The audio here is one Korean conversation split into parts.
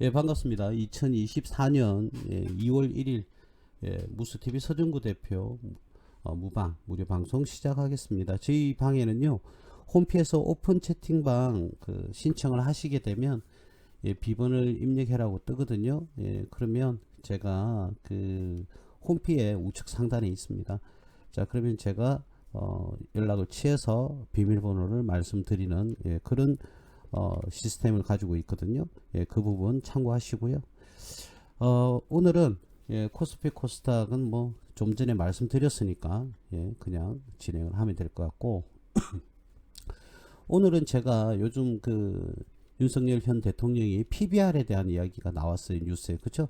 예, 반갑습니다. 2024년 2월 1일 무스TV 서정구 대표 무방 무료 방송 시작하겠습니다. 저희 방에는요, 홈피에서 오픈 채팅방 신청을 하시게 되면 비번을 입력해라고 뜨거든요. 그러면 제가 홈피에 우측 상단에 있습니다. 자, 그러면 제가 연락을 취해서 비밀번호를 말씀드리는 그런 시스템을 가지고 있거든요. 그 부분 참고하시고요. 오늘은 코스피 코스닥은 뭐 좀 전에 말씀드렸으니까 그냥 진행을 하면 될 것 같고, 오늘은 제가 요즘 윤석열 현 대통령이 PBR에 대한 이야기가 나왔어요, 뉴스에. 그쵸?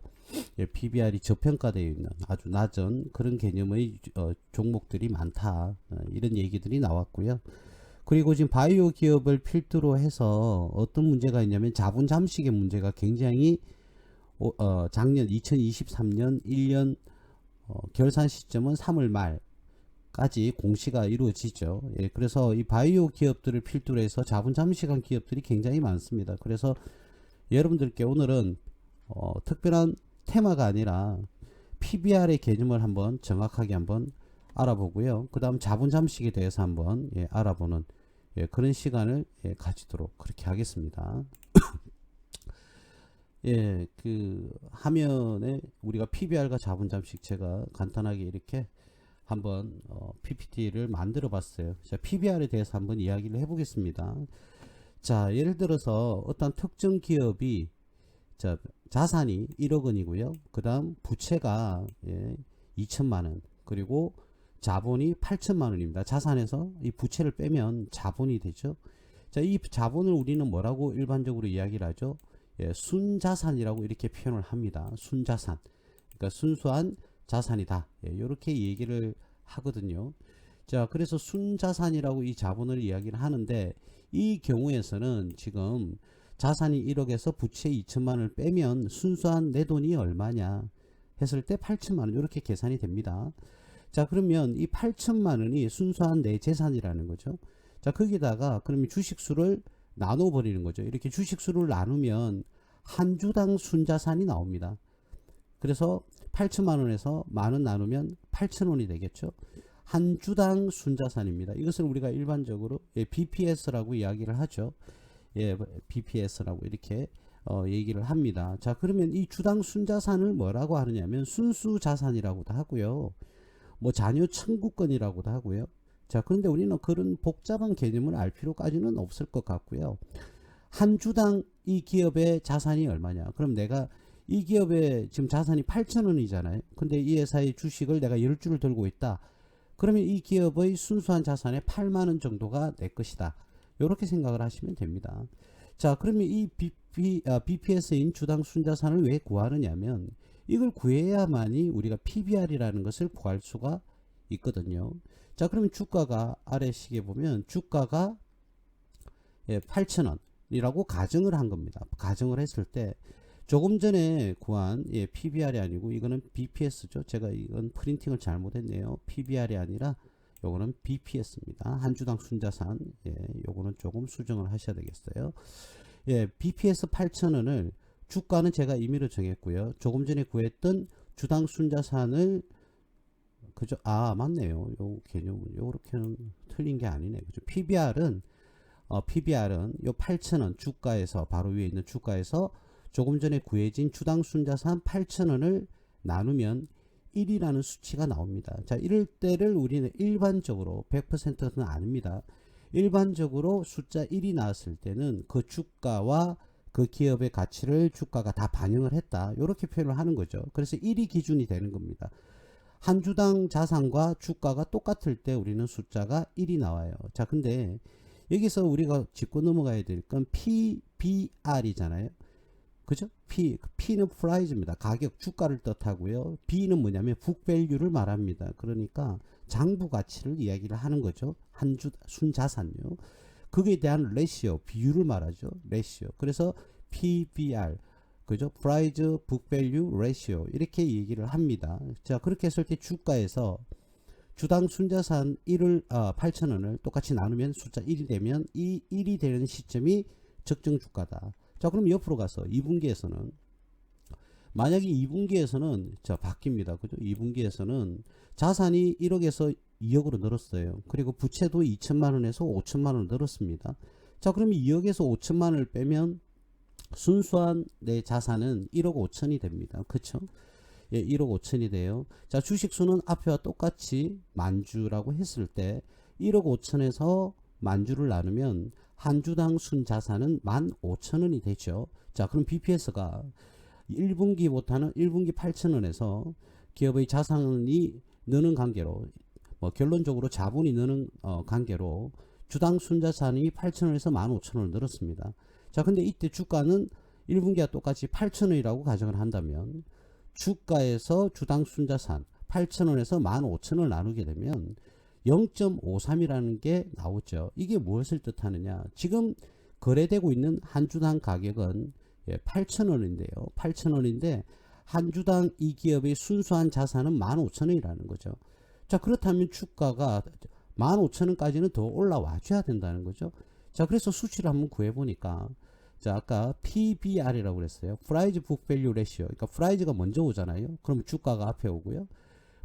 PBR이 저평가되어 있는 아주 낮은 그런 개념의 종목들이 많다, 이런 얘기들이 나왔고요. 그리고 지금 바이오 기업을 필두로 해서 어떤 문제가 있냐면 자본 잠식의 문제가 굉장히 작년 2023년 1년 결산 시점은 3월 말까지 공시가 이루어지죠. 그래서 이 바이오 기업들을 필두로 해서 자본 잠식한 기업들이 굉장히 많습니다. 그래서 여러분들께 오늘은 특별한 테마가 아니라 PBR의 개념을 한번 정확하게 한번 알아보고요. 그 다음 자본 잠식에 대해서 한번 알아보는 그런 시간을 가지도록 그렇게 하겠습니다. 화면에 우리가 PBR과 자본 잠식 제가 간단하게 이렇게 한번 PPT를 만들어 봤어요. 자, PBR에 대해서 한번 이야기를 해 보겠습니다. 자, 예를 들어서 어떤 특정 기업이 자산이 1억 원이고요. 그 다음 부채가 2천만 원, 그리고 자본이 8천만 원입니다. 자산에서 이 부채를 빼면 자본이 되죠. 자, 이 자본을 우리는 뭐라고 일반적으로 이야기를 하죠? 순자산이라고 이렇게 표현을 합니다. 순자산. 그러니까 순수한 자산이다. 이렇게 얘기를 하거든요. 자, 그래서 순자산이라고 이 자본을 이야기를 하는데, 이 경우에서는 지금 자산이 1억에서 부채 2천만 원을 빼면 순수한 내 돈이 얼마냐 했을 때 8천만 원, 이렇게 계산이 됩니다. 자, 그러면 이 8천만 원이 순수한 내 재산이라는 거죠. 자, 거기다가 그러면 주식수를 나눠 버리는 거죠. 이렇게 주식수를 나누면 한 주당 순자산이 나옵니다. 그래서 8천만 원에서 만 원 나누면 8천 원이 되겠죠. 한 주당 순자산입니다. 이것을 우리가 일반적으로 BPS라고 이야기를 하죠. BPS라고 이렇게 얘기를 합니다. 자, 그러면 이 주당 순자산을 뭐라고 하느냐면 순수자산이라고도 하고요. 뭐 자녀 청구권이라고도 하고요. 자, 그런데 우리는 그런 복잡한 개념을 알 필요까지는 없을 것 같고요. 한 주당 이 기업의 자산이 얼마냐? 그럼 내가 이 기업의 지금 자산이 8천 원이잖아요. 근데 이 회사의 주식을 내가 10주를 들고 있다. 그러면 이 기업의 순수한 자산의 8만 원 정도가 내 것이다. 이렇게 생각을 하시면 됩니다. 자, 그러면 이 BPS인 주당 순자산을 왜 구하느냐면, 이걸 구해야만이 우리가 PBR이라는 것을 구할 수가 있거든요. 자, 그러면 주가가 아래 시계 보면 주가가 8,000원이라고 가정을 한 겁니다. 가정을 했을 때 조금 전에 구한 PBR이 아니고 이거는 BPS죠. 제가 이건 프린팅을 잘못했네요. PBR이 아니라 요거는 BPS입니다. 한 주당 순자산. 요거는 조금 수정을 하셔야 되겠어요. BPS 8,000원을 주가는 제가 임의로 정했고요. 조금 전에 구했던 주당 순자산을 그죠? 아, 맞네요. 요 개념은 요렇게는 틀린 게 아니네. 그죠? PBR은 요 8,000원 주가에서 바로 위에 있는 주가에서 조금 전에 구해진 주당 순자산 8,000원을 나누면 1이라는 수치가 나옵니다. 자, 이럴 때를 우리는 일반적으로 100%는 아닙니다. 일반적으로 숫자 1이 나왔을 때는 그 주가와 그 기업의 가치를 주가가 다 반영을 했다. 이렇게 표현을 하는 거죠. 그래서 1이 기준이 되는 겁니다. 한 주당 자산과 주가가 똑같을 때 우리는 숫자가 1이 나와요. 자, 근데 여기서 우리가 짚고 넘어가야 될 건 PBR이잖아요. 그죠? P는 프라이즈입니다. 가격, 주가를 뜻하고요. B는 뭐냐면 북밸류를 말합니다. 그러니까 장부 가치를 이야기를 하는 거죠. 한 주 순자산요. 거기에 대한 레시오, 비율을 말하죠. 레시오. 그래서 PBR, 그죠? Price Book Value Ratio 이렇게 얘기를 합니다. 자, 그렇게 했을 때 주가에서 주당 순자산 8,000원을 똑같이 나누면 숫자 1이 되면 이 1이 되는 시점이 적정 주가다. 자, 그럼 옆으로 가서 2분기에서는 만약에 2분기에서는 자 바뀝니다. 그죠? 2분기에서는 자산이 1억에서 2억으로 늘었어요. 그리고 부채도 2천만 원에서 5천만 원 늘었습니다. 자 그러면 2억에서 5천만 원을 빼면 순수한 내 자산은 1억 5천이 됩니다. 그쵸? 예, 1억 5천이 돼요. 자 주식수는 앞에와 똑같이 만주라고 했을 때 1억 5천에서 만주를 나누면 한 주당 순자산은 15,000원이 되죠. 자 그럼 BPS가 1분기보다는 1분기 8천원에서 기업의 자산이 느는 관계로 뭐 결론적으로 자본이 느는 관계로 주당 순자산이 8천원에서 15,000원을 늘었습니다. 자 근데 이때 주가는 1분기와 똑같이 8천원이라고 가정을 한다면 주가에서 주당 순자산 8천원에서 15,000원을 나누게 되면 0.53이라는 게 나오죠. 이게 무엇을 뜻하느냐, 지금 거래되고 있는 한 주당 가격은 8,000원인데요. 8,000원인데 한 주당 이 기업의 순수한 자산은 15,000원이라는 거죠. 자 그렇다면 주가가 15,000원까지는 더 올라와 줘야 된다는 거죠. 자 그래서 수치를 한번 구해 보니까 자 아까 PBR이라고 그랬어요. Price Book Value Ratio. 그러니까 프라이즈가 먼저 오잖아요. 그러면 주가가 앞에 오고요.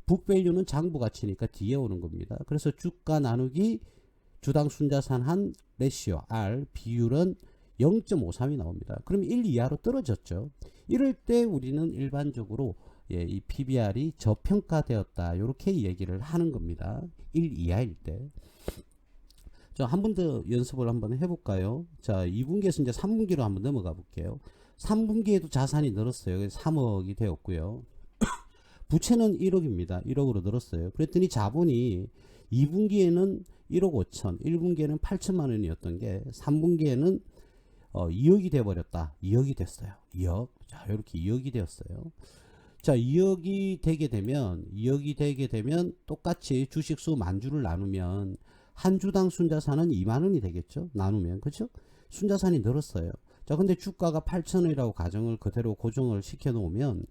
북밸류는 장부 가치니까 뒤에 오는 겁니다. 그래서 주가 나누기 주당 순자산 한 레시오 R 비율은 0.53이 나옵니다. 그럼 1 이하로 떨어졌죠. 이럴 때 우리는 일반적으로 이 PBR이 저평가되었다 이렇게 얘기를 하는 겁니다. 1 이하일 때. 자, 한 번 더 연습을 한번 해볼까요? 자, 2분기에서 이제 3분기로 한번 넘어가 볼게요. 3분기에도 자산이 늘었어요. 3억이 되었고요. 부채는 1억입니다. 1억으로 늘었어요. 그랬더니 자본이 2분기에는 1억 5천, 1분기에는 8천만 원이었던 게 3분기에는 2억이 돼버렸다. 2억이 됐어요. 2억. 자, 이렇게 2억이 되었어요. 자, 2억이 되게 되면 똑같이 주식수 만주를 나누면 한 주당 순자산은 2만 원이 되겠죠. 나누면. 그렇죠? 순자산이 늘었어요. 자, 근데 주가가 8천원이라고 가정을 그대로 고정을 시켜 놓으면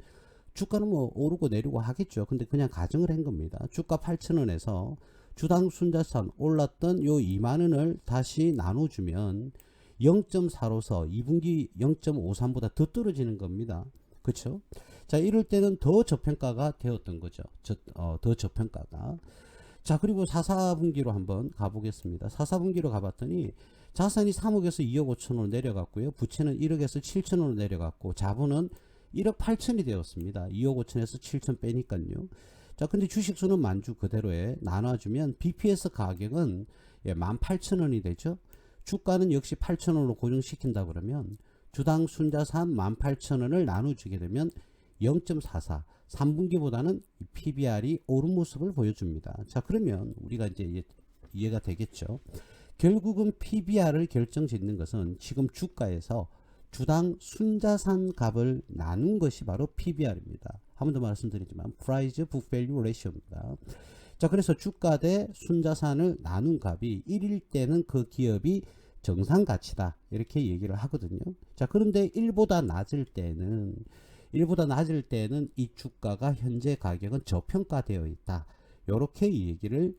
주가는 뭐 오르고 내리고 하겠죠. 근데 그냥 가정을 한 겁니다. 주가 8,000원에서 주당 순자산 올랐던 요 2만원을 다시 나눠주면 0.4로서 2분기 0.53보다 더 떨어지는 겁니다. 그쵸? 자, 이럴 때는 더 저평가가 되었던 거죠. 더 저평가가. 자, 그리고 4, 4분기로 한번 가보겠습니다. 4, 4분기로 가봤더니 자산이 3억에서 2억 5천원으로 내려갔고요. 부채는 1억에서 7천원으로 내려갔고 자본은 1억 8천이 되었습니다. 2억 5천에서 7천 빼니까요. 자, 근데 주식수는 만주 그대로에 나눠주면 BPS 가격은 18,000원이 되죠. 주가는 역시 8,000원으로 고정시킨다 그러면 주당 순자산 18,000원을 나눠주게 되면 0.44, 3분기보다는 PBR이 오른 모습을 보여줍니다. 자, 그러면 우리가 이제 이해가 되겠죠. 결국은 PBR을 결정짓는 것은 지금 주가에서 주당 순자산 값을 나눈 것이 바로 PBR입니다. 한 번 더 말씀드리지만 Price Book Value Ratio입니다. 자, 그래서 주가 대 순자산을 나눈 값이 1일 때는 그 기업이 정상 가치다 이렇게 얘기를 하거든요. 자, 그런데 1보다 낮을 때는 이 주가가 현재 가격은 저평가되어 있다. 이렇게 얘기를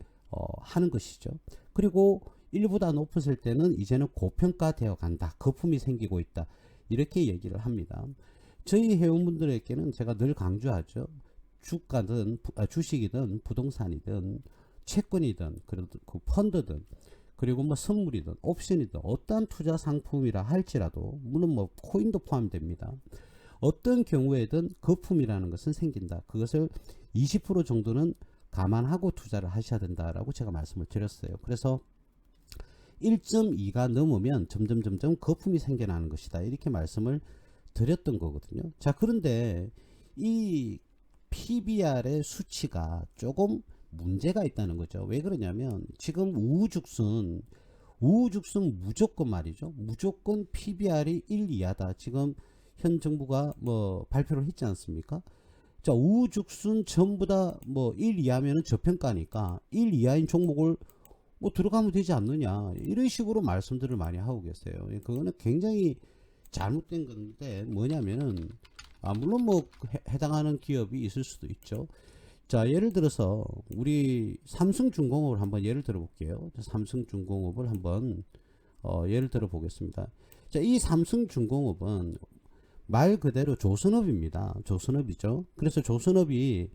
하는 것이죠. 그리고 1보다 높았을 때는 이제는 고평가되어 간다. 거품이 생기고 있다. 이렇게 얘기를 합니다. 저희 회원분들에게는 제가 늘 강조하죠. 주가든 주식이든 부동산이든 채권이든 그 펀드든 그리고 뭐 선물이든 옵션이든 어떠한 투자 상품이라 할지라도 물론 뭐 코인도 포함됩니다. 어떤 경우에든 거품이라는 것은 생긴다. 그것을 20% 정도는 감안하고 투자를 하셔야 된다라고 제가 말씀을 드렸어요. 그래서 1.2가 넘으면 점점 거품이 생겨나는 것이다. 이렇게 말씀을 드렸던 거거든요. 자, 그런데 이 PBR의 수치가 조금 문제가 있다는 거죠. 왜 그러냐면 지금 우후죽순 무조건 말이죠. 무조건 PBR이 1 이하다. 지금 현 정부가 뭐 발표를 했지 않습니까? 자, 우후죽순 전부 다 뭐 1 이하면은 저평가니까 1 이하인 종목을 뭐 들어가면 되지 않느냐 이런 식으로 말씀들을 많이 하고 계세요. 그거는 굉장히 잘못된 건데 뭐냐면은 물론 뭐 해당하는 기업이 있을 수도 있죠. 자, 예를 들어서 우리 삼성중공업을 한번 예를 들어 볼게요. 삼성중공업을 한번 예를 들어 보겠습니다. 자, 이 삼성중공업은 말 그대로 조선업입니다. 조선업이죠. 그래서 조선업이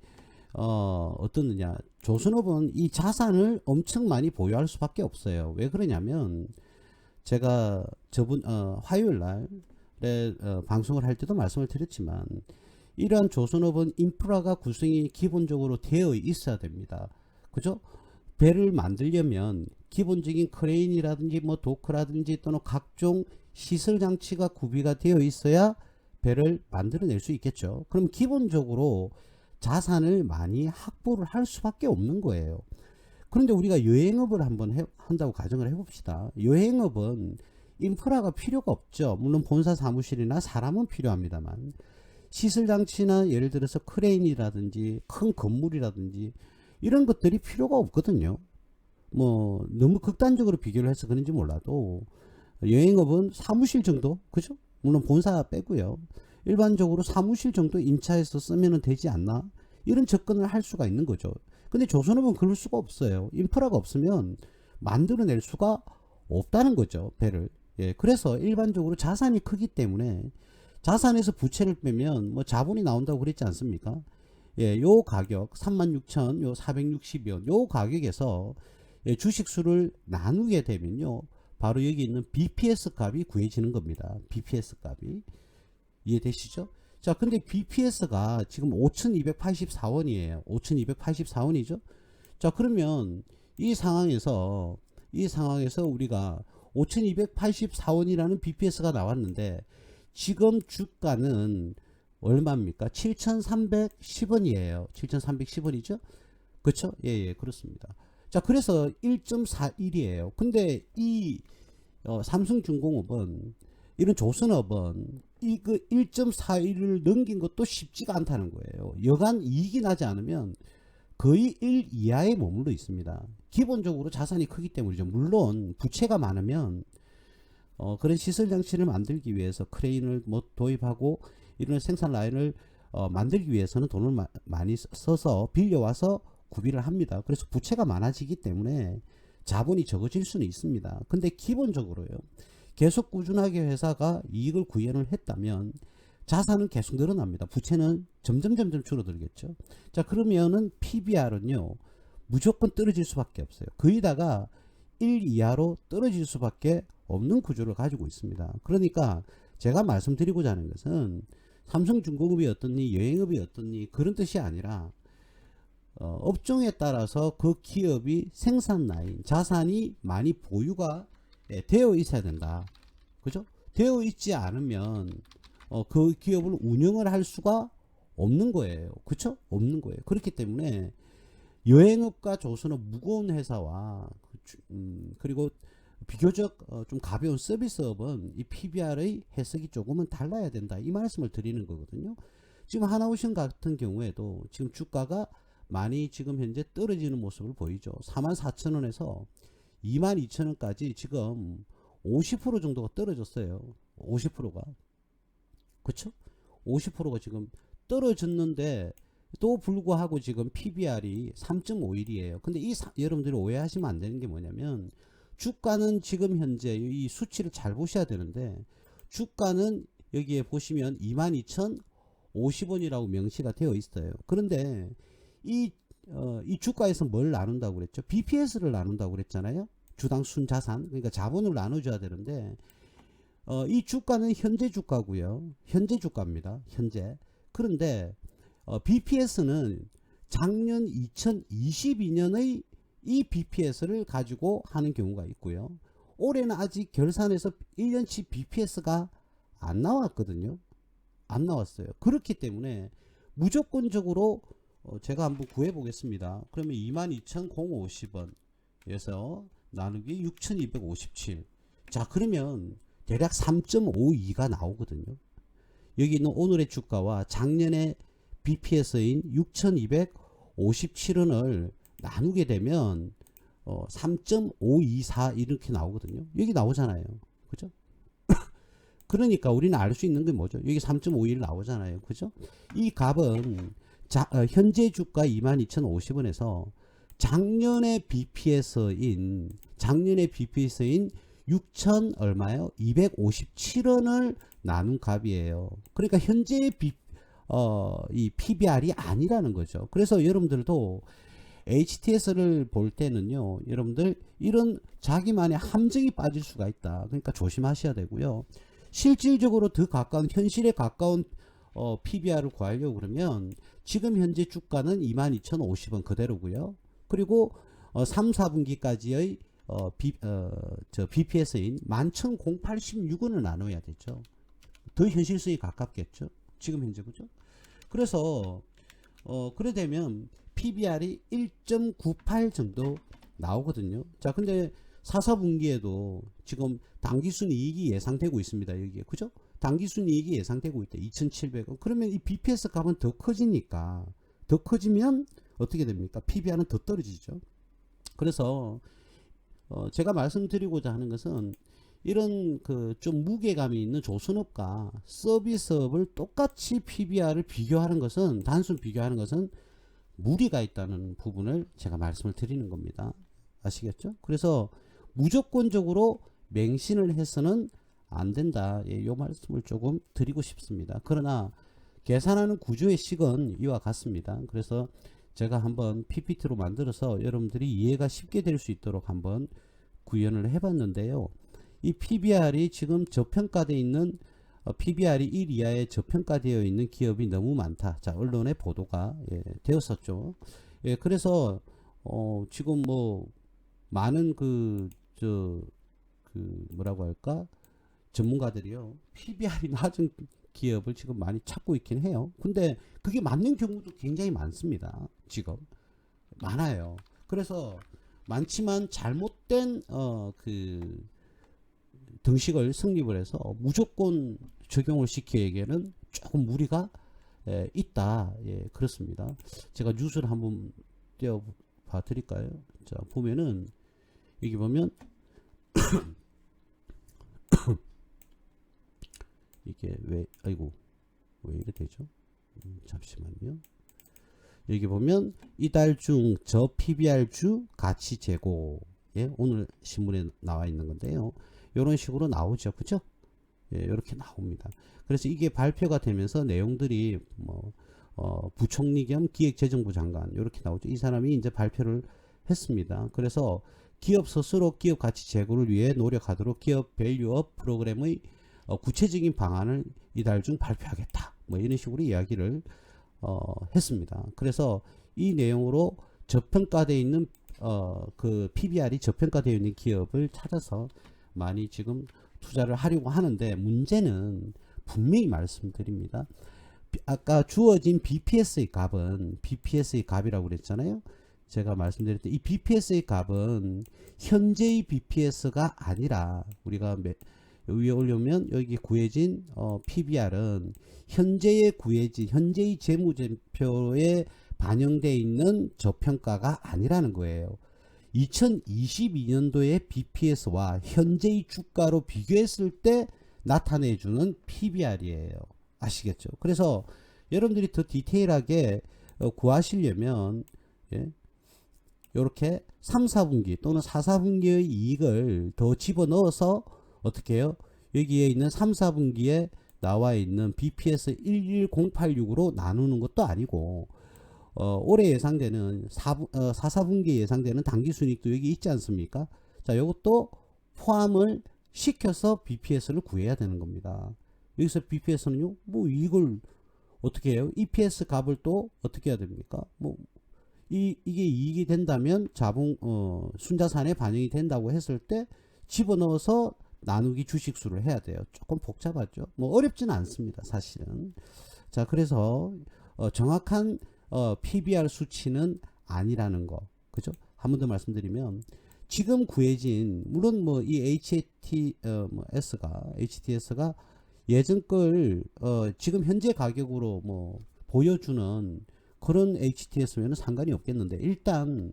어떻느냐, 조선업은 이 자산을 엄청 많이 보유할 수밖에 없어요. 왜 그러냐면 제가 저번 화요일 날에 방송을 할 때도 말씀을 드렸지만, 이러한 조선업은 인프라가 구성이 기본적으로 되어 있어야 됩니다. 그죠? 배를 만들려면 기본적인 크레인이라든지 뭐 도크라든지 또는 각종 시설 장치가 구비가 되어 있어야 배를 만들어낼 수 있겠죠. 그럼 기본적으로 자산을 많이 확보를 할 수밖에 없는 거예요. 그런데 우리가 여행업을 한번 한다고 가정을 해봅시다. 여행업은 인프라가 필요가 없죠. 물론 본사 사무실이나 사람은 필요합니다만, 시설 장치나 예를 들어서 크레인이라든지 큰 건물이라든지 이런 것들이 필요가 없거든요. 뭐 너무 극단적으로 비교를 해서 그런지 몰라도 여행업은 사무실 정도, 그죠? 물론 본사 빼고요. 일반적으로 사무실 정도 임차해서 쓰면 되지 않나? 이런 접근을 할 수가 있는 거죠. 근데 조선업은 그럴 수가 없어요. 인프라가 없으면 만들어낼 수가 없다는 거죠, 배를. 예, 그래서 일반적으로 자산이 크기 때문에 자산에서 부채를 빼면 뭐 자본이 나온다고 그랬지 않습니까? 예, 요 가격 36,000, 요 460원, 요 가격에서 예, 주식수를 나누게 되면요, 바로 여기 있는 BPS 값이 구해지는 겁니다. BPS 값이. 이해되시죠? 자, 근데 BPS가 지금 5,284원이에요. 5,284원이죠? 자, 그러면 이 상황에서 우리가 5,284원이라는 BPS가 나왔는데, 지금 주가는 얼마입니까? 7,310원이에요. 7,310원이죠? 그렇죠? 예, 예, 그렇습니다. 자, 그래서 1.41이에요. 근데 이 삼성중공업은, 이런 조선업은 이그 1.41을 넘긴 것도 쉽지가 않다는 거예요. 여간 이익이 나지 않으면 거의 1 이하에 머물러 있습니다. 기본적으로 자산이 크기 때문이죠. 물론 부채가 많으면 그런 시설 장치를 만들기 위해서 크레인을 뭐 도입하고 이런 생산 라인을 만들기 위해서는 돈을 많이 써서 빌려와서 구비를 합니다. 그래서 부채가 많아지기 때문에 자본이 적어질 수는 있습니다. 근데 기본적으로요, 계속 꾸준하게 회사가 이익을 구현을 했다면 자산은 계속 늘어납니다. 부채는 점점 줄어들겠죠. 자, 그러면은 PBR은요 무조건 떨어질 수밖에 없어요. 거의다가 1 이하로 떨어질 수밖에 없는 구조를 가지고 있습니다. 그러니까 제가 말씀드리고자 하는 것은 삼성중공업이 어떻니 여행업이 어떻니 그런 뜻이 아니라 업종에 따라서 그 기업이 생산 라인, 자산이 많이 보유가 되어 있어야 된다. 그죠? 되어 있지 않으면 그 기업을 운영을 할 수가 없는 거예요. 그쵸? 없는 거예요. 그렇기 때문에 여행업과 조선업 무거운 회사와 그리고 비교적 좀 가벼운 서비스업은 이 PBR의 해석이 조금은 달라야 된다, 이 말씀을 드리는 거거든요. 지금 하나오션 같은 경우에도 지금 주가가 많이 지금 현재 떨어지는 모습을 보이죠. 44,000원에서 22,000원까지 지금 50% 정도가 떨어졌어요. 50%가. 그쵸? 50%가 지금 떨어졌는데 또 불구하고 지금 PBR이 3.51이에요. 근데 여러분들이 오해하시면 안 되는 게 뭐냐면, 주가는 지금 현재 이 수치를 잘 보셔야 되는데, 주가는 여기에 보시면 22,050원이라고 명시가 되어 있어요. 그런데 이 주가에서 뭘 나눈다고 그랬죠? BPS를 나눈다고 그랬잖아요. 주당 순자산, 그러니까 자본을 나눠줘야 되는데, 이 주가는 현재 주가고요. 현재 주가입니다. 현재. 그런데 BPS는 작년 2022년의 이 BPS를 가지고 하는 경우가 있고요. 올해는 아직 결산해서 1년치 BPS가 안 나왔거든요. 안 나왔어요. 그렇기 때문에 무조건적으로 제가 한번 구해 보겠습니다. 그러면 22,050원에서 나누기 6,257. 자, 그러면 대략 3.52가 나오거든요. 여기 있는 오늘의 주가와 작년의 BPS인 6,257원을 나누게 되면 3.524 이렇게 나오거든요. 여기 나오잖아요. 그죠? 그러니까 우리는 알 수 있는 게 뭐죠? 여기 3.51 나오잖아요. 그죠? 이 값은 현재 주가 22,050원에서 작년의 BPS인 6,000 얼마요? 257원을 나눈 값이에요. 그러니까 현재의 이 PBR이 아니라는 거죠. 그래서 여러분들도 HTS를 볼 때는요, 여러분들 이런 자기만의 함정이 빠질 수가 있다. 그러니까 조심하셔야 되고요. 실질적으로 더 가까운 현실에 가까운 PBR을 구하려고 그러면 지금 현재 주가는 22,050원 그대로고요. 그리고 3, 4분기까지의 BPS인 11,086원을 나눠야 되죠. 더 현실성이 가깝겠죠. 지금 현재 그죠? 그래서 그래 되면 PBR이 1.98 정도 나오거든요. 자, 근데 4, 4분기에도 지금 당기순이익이 예상되고 있습니다. 여기에 그죠? 당기순이익이 예상되고 있다. 2,700원. 그러면 이 BPS 값은 더 커지니까, 더 커지면 어떻게 됩니까? PBR은 더 떨어지죠. 그래서 제가 말씀드리고자 하는 것은 이런 그 좀 무게감이 있는 조선업과 서비스업을 똑같이 PBR을 비교하는 것은, 단순 비교하는 것은 무리가 있다는 부분을 제가 말씀을 드리는 겁니다. 아시겠죠? 그래서 무조건적으로 맹신을 해서는 안 된다. 이 말씀을 조금 드리고 싶습니다. 그러나 계산하는 구조의 식은 이와 같습니다. 그래서 제가 한번 PPT로 만들어서 여러분들이 이해가 쉽게 될 수 있도록 한번 구현을 해봤는데요. 이 PBR이 지금 저평가되어 있는 PBR이 1 이하에 저평가되어 있는 기업이 너무 많다. 자, 언론의 보도가 되었었죠. 그래서 지금 뭐 많은 뭐라고 할까, 전문가들이요, PBR이 낮은 기업을 지금 많이 찾고 있긴 해요. 근데 그게 맞는 경우도 굉장히 많습니다. 지금 많아요. 그래서 많지만 잘못된 등식을 성립을 해서 무조건 적용을 시키기에는 조금 무리가 있다. 그렇습니다. 제가 뉴스를 한번 띄워봐 드릴까요? 자, 보면은 여기 보면 이게 왜 이래 되죠? 잠시만요. 여기 보면 이달 중 저 PBR 주 가치 재고, 오늘 신문에 나와 있는 건데요. 이런 식으로 나오죠. 그죠? 이렇게 나옵니다. 그래서 이게 발표가 되면서 내용들이 부총리 겸 기획재정부 장관 이렇게 나오죠. 이 사람이 이제 발표를 했습니다. 그래서 기업 스스로 기업 가치 제고를 위해 노력하도록 기업 밸류업 프로그램의 구체적인 방안을 이달 중 발표하겠다. 뭐 이런 식으로 이야기를 했습니다. 그래서 이 내용으로 저평가되어 있는 그 PBR이 저평가되어 있는 기업을 찾아서 많이 지금 투자를 하려고 하는데, 문제는 분명히 말씀드립니다. 아까 주어진 BPS의 값은 BPS의 값이라고 그랬잖아요. 제가 말씀드릴 때 이 BPS의 값은 현재의 BPS가 아니라, 우리가 위에 올려면 여기 구해진 PBR은 현재의 현재의 재무제표에 반영되어 있는 저평가가 아니라는 거예요. 2022년도의 BPS와 현재의 주가로 비교했을 때 나타내주는 PBR이에요. 아시겠죠? 그래서 여러분들이 더 디테일하게 구하시려면 이렇게 3, 4분기 또는 4, 4분기의 이익을 더 집어넣어서 어떻게 해요? 여기에 있는 3, 4분기에 나와 있는 BPS 11086으로 나누는 것도 아니고, 올해 예상되는 4, 4분기에 예상되는 당기순이익도 여기 있지 않습니까? 자, 이것도 포함을 시켜서 BPS를 구해야 되는 겁니다. 여기서 BPS는요, 뭐 이걸 어떻게 해요? EPS 값을 또 어떻게 해야 됩니까? 뭐 이게 이익이 된다면 순자산에 반영이 된다고 했을 때 집어넣어서 나누기 주식수를 해야 돼요. 조금 복잡하죠. 뭐 어렵지는 않습니다, 사실은. 자, 그래서 정확한 PBR 수치는 아니라는 거, 그죠? 한 번 더 말씀드리면, 지금 구해진, 물론 뭐 이 HTS가 예전 걸 지금 현재 가격으로 뭐 보여주는 그런 HTS면 상관이 없겠는데, 일단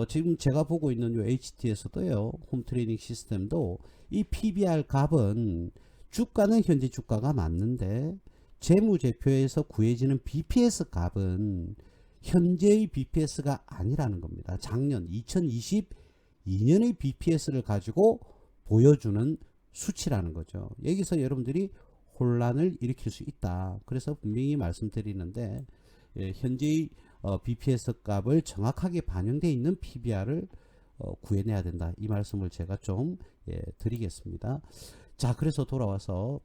지금 제가 보고 있는 요 HTS도요, 홈트레이닝 시스템도 이 PBR 값은 주가는 현재 주가가 맞는데 재무제표에서 구해지는 BPS 값은 현재의 BPS가 아니라는 겁니다. 작년 2022년의 BPS를 가지고 보여주는 수치라는 거죠. 여기서 여러분들이 혼란을 일으킬 수 있다. 그래서 분명히 말씀드리는데 현재의 BPS 값을 정확하게 반영되어 있는 PBR을 구해내야 된다. 이 말씀을 제가 좀 드리겠습니다. 자, 그래서 돌아와서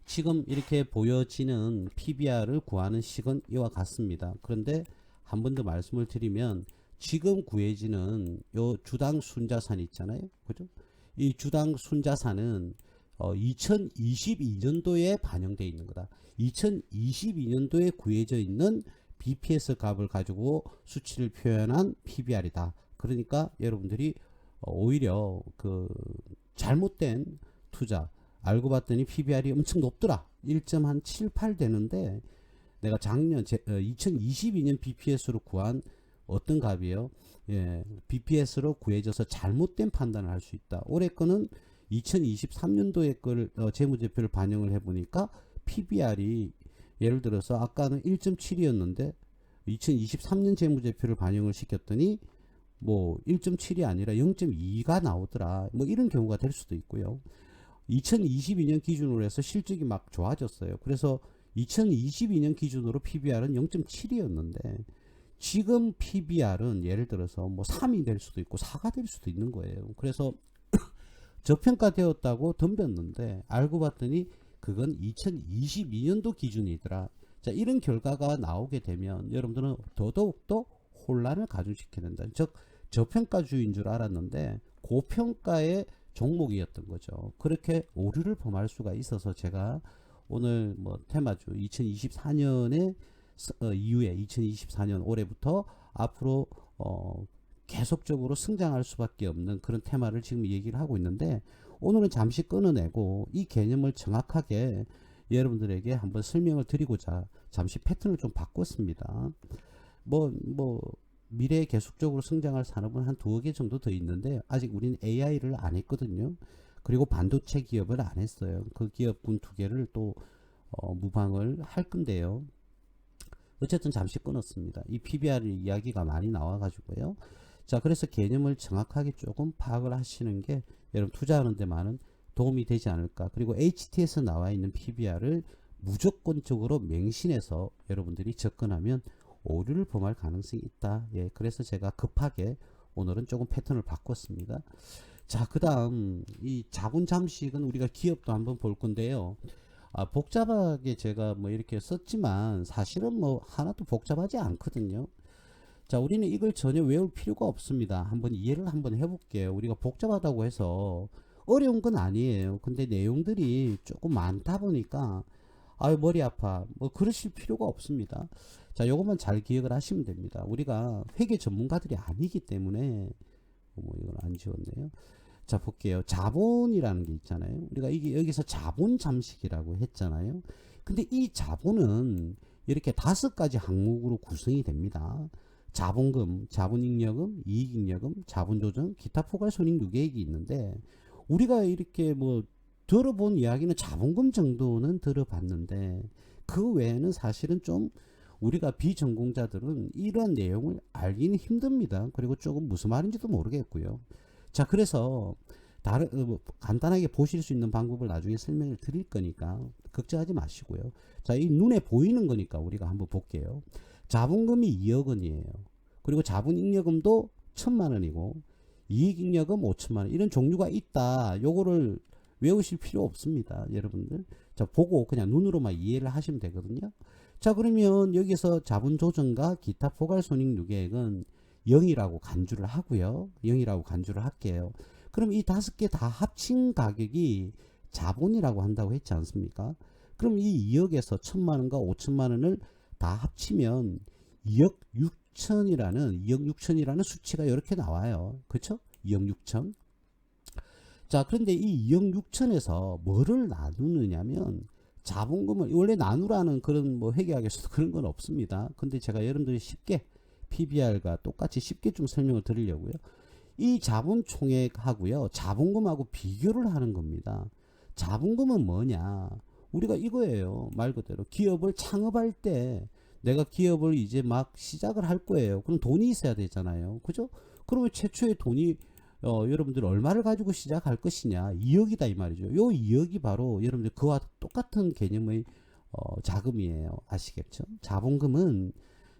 지금 이렇게 보여지는 PBR을 구하는 식은 이와 같습니다. 그런데 한 번 더 말씀을 드리면 지금 구해지는 요 주당 순자산 있잖아요. 그죠? 이 주당 순자산은 2022년도에 반영되어 있는 거다. 2022년도에 구해져 있는 BPS 값을 가지고 수치를 표현한 PBR이다. 그러니까 여러분들이 오히려 그 잘못된 투자 알고 봤더니 PBR이 엄청 높더라. 1.78 되는데 내가 작년 2022년 BPS로 구한 어떤 값이에요? BPS로 구해져서 잘못된 판단을 할 수 있다. 올해 거는 2023년도에 걸 재무제표를 반영을 해보니까 PBR이 예를 들어서 아까는 1.7이었는데 2023년 재무제표를 반영을 시켰더니 뭐 1.7이 아니라 0.2가 나오더라. 뭐 이런 경우가 될 수도 있고요. 2022년 기준으로 해서 실적이 막 좋아졌어요. 그래서 2022년 기준으로 PBR은 0.7이었는데 지금 PBR은 예를 들어서 뭐 3이 될 수도 있고 4가 될 수도 있는 거예요. 그래서 저평가되었다고 덤볐는데 알고 봤더니 그건 2022년도 기준이더라. 자, 이런 결과가 나오게 되면 여러분들은 더더욱더 혼란을 가중시켜야 된다. 즉 저평가주의인 줄 알았는데 고평가의 종목이었던 거죠. 그렇게 오류를 범할 수가 있어서 제가 오늘 뭐 테마주 2024년에 이후에 2024년 올해부터 앞으로 계속적으로 성장할 수밖에 없는 그런 테마를 지금 얘기를 하고 있는데 오늘은 잠시 끊어내고 이 개념을 정확하게 여러분들에게 한번 설명을 드리고자 잠시 패턴을 좀 바꿨습니다. 미래에 계속적으로 성장할 산업은 한 2개 정도 더 있는데 아직 우리는 AI를 안 했거든요. 그리고 반도체 기업을 안 했어요. 그 기업군 2개를 또 무방을 할 건데요. 어쨌든 잠시 끊었습니다. 이 PBR 이야기가 많이 나와 가지고요. 자, 그래서 개념을 정확하게 조금 파악을 하시는 게 여러분 투자하는 데 많은 도움이 되지 않을까. 그리고 HT에서 나와 있는 PBR을 무조건적으로 맹신해서 여러분들이 접근하면 오류를 범할 가능성이 있다. 그래서 제가 급하게 오늘은 조금 패턴을 바꿨습니다. 자, 그 다음 이 자본 잠식은 우리가 기업도 한번 볼 건데요. 복잡하게 제가 뭐 이렇게 썼지만 사실은 뭐 하나도 복잡하지 않거든요. 자, 우리는 이걸 전혀 외울 필요가 없습니다. 한번 이해를 한번 해볼게요. 우리가 복잡하다고 해서 어려운 건 아니에요. 근데 내용들이 조금 많다 보니까 아유 머리 아파 뭐 그러실 필요가 없습니다. 자, 요것만 잘 기억을 하시면 됩니다. 우리가 회계 전문가들이 아니기 때문에 이걸 안 지웠네요. 자, 볼게요. 자본이라는 게 있잖아요. 우리가 이게 여기서 자본 잠식이라고 했잖아요. 근데 이 자본은 이렇게 5가지 항목으로 구성이 됩니다. 자본금, 자본잉여금, 이익잉여금, 자본조정, 기타 포괄손익 누계액이 있는데 우리가 이렇게 뭐 들어본 이야기는 자본금 정도는 들어봤는데 그 외에는 사실은 좀 우리가 비전공자들은 이런 내용을 알기는 힘듭니다. 그리고 조금 무슨 말인지도 모르겠고요. 자, 그래서 간단하게 보실 수 있는 방법을 나중에 설명을 드릴 거니까 걱정하지 마시고요. 자, 이 눈에 보이는 거니까 우리가 한번 볼게요. 자본금이 2억 원이에요. 그리고 자본잉여금도 1,000만 원이고 이익잉여금 5천만 원 이런 종류가 있다. 요거를 외우실 필요 없습니다. 여러분들. 자, 보고 그냥 눈으로만 이해를 하시면 되거든요. 자, 그러면 여기서 자본조정과 기타 포괄손익 누계액은 0이라고 간주를 하고요. 0이라고 간주를 할게요. 그럼 이 5개 다 합친 가격이 자본이라고 한다고 했지 않습니까? 그럼 이 2억에서 1,000만 원과 5천만 원을 다 합치면 2억 6천이라는 수치가 이렇게 나와요. 그렇죠? 2억 6천. 자, 그런데 이 2억 6천에서 뭐를 나누느냐면 자본금을 원래 나누라는 그런 뭐 회계학에서도 그런 건 없습니다. 근데 제가 여러분들이 쉽게 PBR과 똑같이 쉽게 좀 설명을 드리려고요. 이 자본 총액하고요. 자본금하고 비교를 하는 겁니다. 자본금은 뭐냐? 우리가 이거예요. 말 그대로 기업을 창업할 때 내가 기업을 이제 막 시작을 할 거예요. 그럼 돈이 있어야 되잖아요. 그죠? 그러면 최초에 돈이 여러분들 얼마를 가지고 시작할 것이냐, 2억이다 이 말이죠. 요 2억이 바로 여러분들 그와 똑같은 개념의 자금이에요. 아시겠죠? 자본금은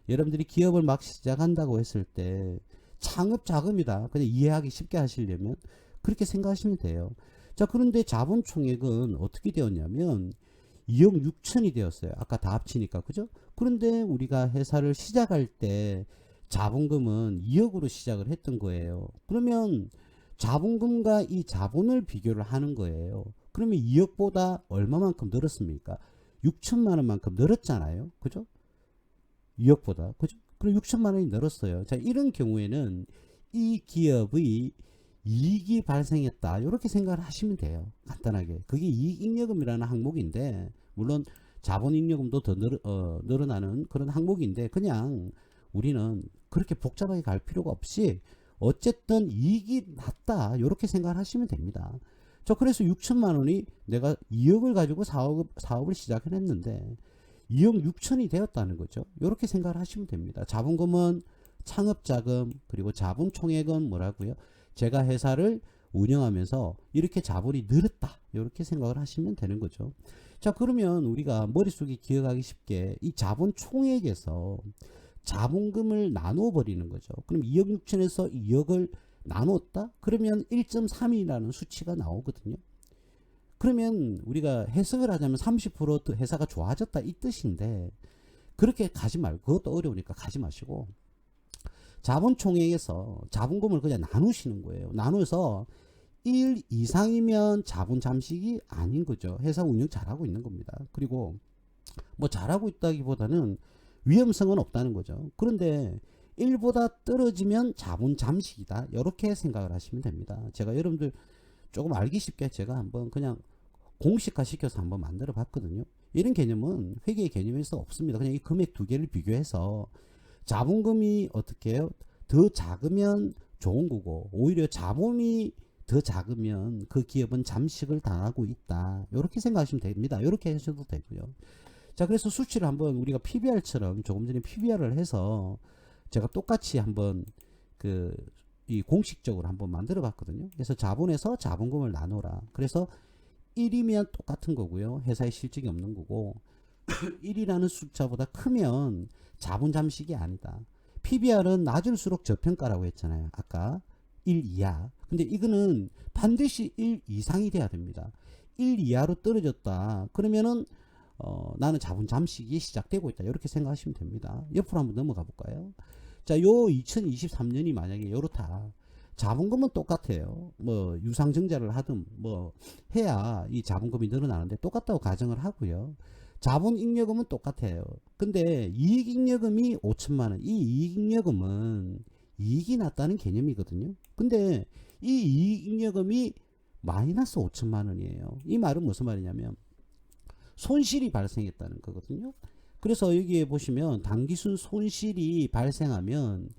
여러분들이 기업을 막 시작한다고 했을 때 창업 자금이다. 그냥 이해하기 쉽게 하시려면 그렇게 생각하시면 돼요. 자, 그런데 자본 총액은 어떻게 되었냐면 2억 6천이 되었어요. 아까 다 합치니까. 그죠? 그런데 우리가 회사를 시작할 때 자본금은 2억으로 시작을 했던 거예요. 그러면 자본금과 이 자본을 비교를 하는 거예요. 그러면 2억보다 얼마만큼 늘었습니까? 6천만 원만큼 늘었잖아요. 그죠? 2억보다. 그죠? 그럼 6천만 원이 늘었어요. 자, 이런 경우에는 이 기업의 이익이 발생했다. 이렇게 생각을 하시면 돼요. 간단하게. 그게 이익잉여금이라는 항목인데, 물론 자본잉여금도 더 늘어나는 그런 항목인데, 그냥 우리는 그렇게 복잡하게 갈 필요가 없이 어쨌든 이익이 났다. 이렇게 생각을 하시면 됩니다. 저 그래서 6천만 원이 내가 2억을 가지고 사업을 시작을 했는데 2억 6천이 되었다는 거죠. 이렇게 생각을 하시면 됩니다. 자본금은 창업자금, 그리고 자본총액은 뭐라고요? 제가 회사를 운영하면서 이렇게 자본이 늘었다. 이렇게 생각을 하시면 되는 거죠. 자, 그러면 우리가 머릿속에 기억하기 쉽게 이 자본총액에서 자본금을 나누어 버리는 거죠. 그럼 2억 6천에서 2억을 나눴다? 그러면 1.3이라는 수치가 나오거든요. 그러면 우리가 해석을 하자면 30% 회사가 좋아졌다 이 뜻인데, 그렇게 가지 말고, 그것도 어려우니까 가지 마시고 자본총액에서 자본금을 그냥 나누시는 거예요. 나눠서 1 이상이면 자본 잠식이 아닌 거죠. 회사 운영 잘하고 있는 겁니다. 그리고 뭐 잘하고 있다기보다는 위험성은 없다는 거죠. 그런데 1보다 떨어지면 자본 잠식이다. 이렇게 생각을 하시면 됩니다. 제가 여러분들 조금 알기 쉽게 제가 한번 그냥 공식화 시켜서 한번 만들어 봤거든요. 이런 개념은 회계의 개념에서 없습니다. 그냥 이 금액 두 개를 비교해서 자본금이 어떻게 해요? 더 작으면 좋은 거고, 오히려 자본이 더 작으면 그 기업은 잠식을 당하고 있다. 이렇게 생각하시면 됩니다. 이렇게 하셔도 되고요. 자, 그래서 수치를 한번 우리가 PBR처럼 조금 전에 PBR을 해서 제가 똑같이 한번 이 공식적으로 한번 만들어 봤거든요. 그래서 자본에서 자본금을 나눠라. 그래서 1이면 똑같은 거고요. 회사의 실적이 없는 거고 1이라는 숫자보다 크면 자본 잠식이 아니다. PBR은 낮을수록 저평가라고 했잖아요. 아까 1 이하. 근데 이거는 반드시 1 이상이 돼야 됩니다. 1 이하로 떨어졌다. 그러면은 나는 자본 잠식이 시작되고 있다. 이렇게 생각하시면 됩니다. 옆으로 한번 넘어가 볼까요? 자, 요 2023년이 만약에 이렇다. 자본금은 똑같아요. 뭐 유상증자를 하든 뭐 해야 이 자본금이 늘어나는데 똑같다고 가정을 하고요. 자본잉여금은 똑같아요. 근데 이익잉여금이 5천만 원. 이 이익잉여금은 이익이 났다는 개념이거든요. 근데 이 이익잉여금이 마이너스 5천만 원이에요. 이 말은 무슨 말이냐면 손실이 발생했다는 거거든요. 그래서 여기에 보시면 당기순 손실이 발생하면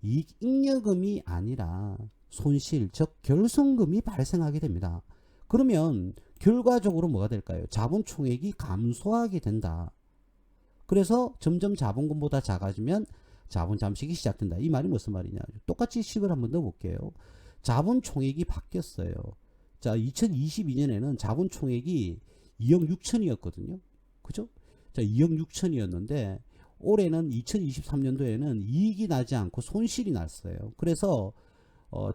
이익잉여금이 아니라 손실, 즉 결손금이 발생하게 됩니다. 그러면 결과적으로 뭐가 될까요? 자본총액이 감소하게 된다. 그래서 점점 자본금보다 작아지면 자본 잠식이 시작된다. 이 말이 무슨 말이냐? 똑같이 식을 한번 넣어볼게요. 자본총액이 바뀌었어요. 자, 2022년에는 자본총액이 2억 6천이었거든요. 그죠? 자, 2억 6천이었는데 올해는 2023년도에는 이익이 나지 않고 손실이 났어요. 그래서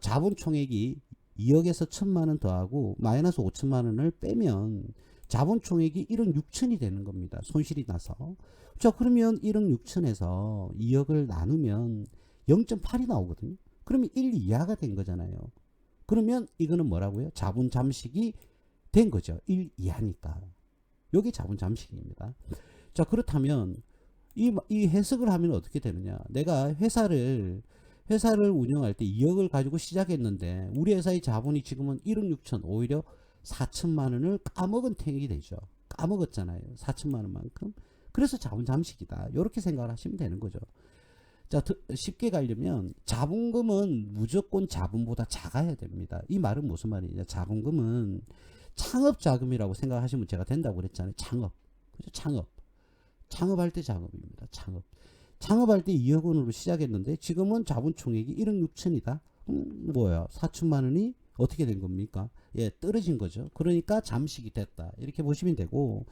자본총액이 2억에서 1천만 원 더하고 마이너스 5천만 원을 빼면 자본총액이 1억 6천이 되는 겁니다. 손실이 나서. 자, 그러면 1억 6천에서 2억을 나누면 0.8이 나오거든요. 그러면 1 이하가 된 거잖아요. 그러면 이거는 뭐라고요? 자본 잠식이 된 거죠. 1 이하니까. 여기 자본 잠식입니다. 자, 그렇다면 이 해석을 하면 어떻게 되느냐? 내가 회사를 운영할 때 2억을 가지고 시작했는데 우리 회사의 자본이 지금은 1억 6천, 오히려 4천만 원을 까먹은 탱이 되죠. 까먹었잖아요. 4천만 원만큼. 그래서 자본 잠식이다. 이렇게 생각을 하시면 되는 거죠. 자, 쉽게 가려면 자본금은 무조건 자본보다 작아야 됩니다. 이 말은 무슨 말이냐? 자본금은 창업 자금이라고 생각하시면 제가 된다고 그랬잖아요. 창업. 그죠? 창업할 때 작업입니다. 창업할 때 2억 원으로 시작했는데 지금은 자본 총액이 1억 6천이다. 뭐야 4천만 원이 어떻게 된 겁니까? 예, 떨어진 거죠. 그러니까 잠식이 됐다. 이렇게 보시면 되고,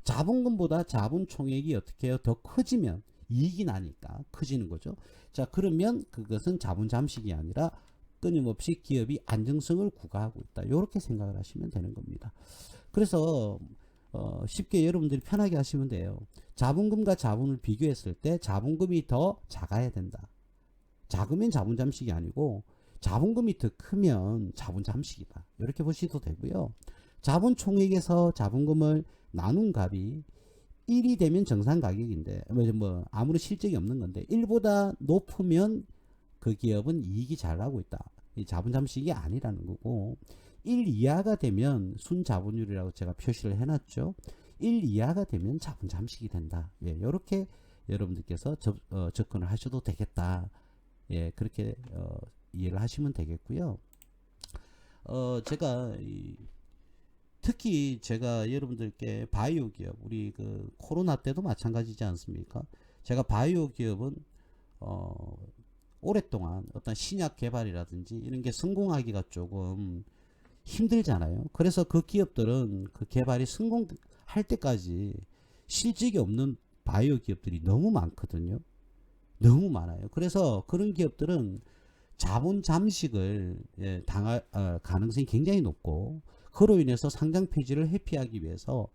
자본금보다 자본 총액이 어떻게 해요? 더 커지면 이익이 나니까 커지는 거죠. 자, 그러면 그것은 자본 잠식이 아니라 끊임없이 기업이 안정성을 구가하고 있다. 이렇게 생각을 하시면 되는 겁니다. 그래서 쉽게 여러분들이 편하게 하시면 돼요. 자본금과 자본을 비교했을 때 자본금이 더 작아야 된다. 작으면 자본 잠식이 아니고 자본금이 더 크면 자본 잠식이다. 이렇게 보셔도 되고요. 자본 총액에서 자본금을 나눈 값이 1이 되면 정상 가격인데 뭐 아무런 실적이 없는 건데 1보다 높으면 그 기업은 이익이 잘 나고 있다. 이 자본 잠식이 아니라는 거고, 1 이하가 되면 순자본율이라고 제가 표시를 해놨죠. 1 이하가 되면 자본 잠식이 된다. 예, 이렇게 여러분들께서 접근을 하셔도 되겠다. 예, 그렇게 이해를 하시면 되겠고요. 제가 특히 제가 여러분들께 바이오 기업, 우리 그 코로나 때도 마찬가지지 않습니까? 제가 바이오 기업은 오랫동안 어떤 신약 개발이라든지 이런 게 성공하기가 조금 힘들잖아요. 그래서 그 기업들은 그 개발이 성공할 때까지 실적이 없는 바이오 기업들이 너무 많거든요. 너무 많아요. 그래서 그런 기업들은 자본 잠식을 당할 가능성이 굉장히 높고, 그로 인해서 상장 폐지를 회피하기 위해서